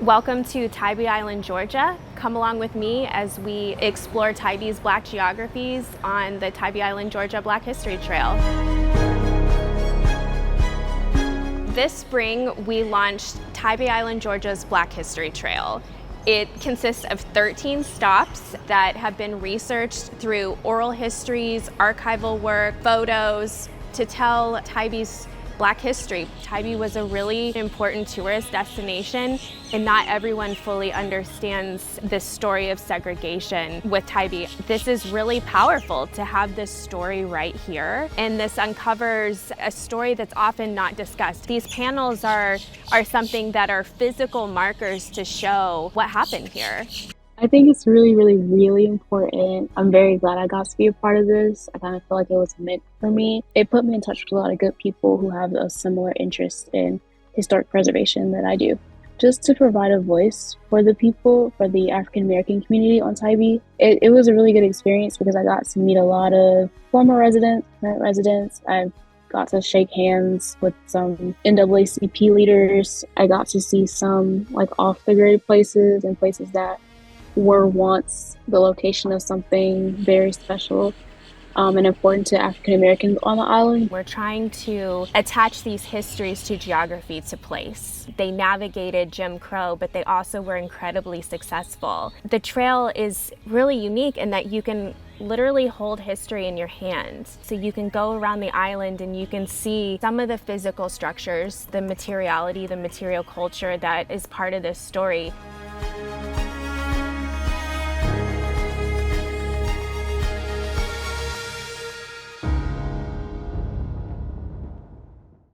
Welcome to Tybee Island, Georgia. Come along with me as we explore Tybee's Black geographies on the Tybee Island, Georgia Black History Trail. This spring, we launched Tybee Island, Georgia's Black History Trail. It consists of 13 stops that have been researched through oral histories, archival work, photos to tell Tybee's Black history. Tybee was a really important tourist destination, and not everyone fully understands this story of segregation with Tybee. This is really powerful to have this story right here, and this uncovers a story that's often not discussed. These panels are something that are physical markers to show what happened here. I think it's really important. I'm very glad I got to be a part of this. I kind of feel like it was meant for me. It put me in touch with a lot of good people who have a similar interest in historic preservation that I do. Just to provide a voice for the people, for the African American community on Tybee. It was a really good experience because I got to meet a lot of former residents, current residents. I got to shake hands with some NAACP leaders. I got to see some off the grid places and places that were once the location of something very special and important to African Americans on the island. We're trying to attach these histories to geography, to place. They navigated Jim Crow, but they also were incredibly successful. The trail is really unique in that you can literally hold history in your hands. So you can go around the island and you can see some of the physical structures, the materiality, the material culture that is part of this story.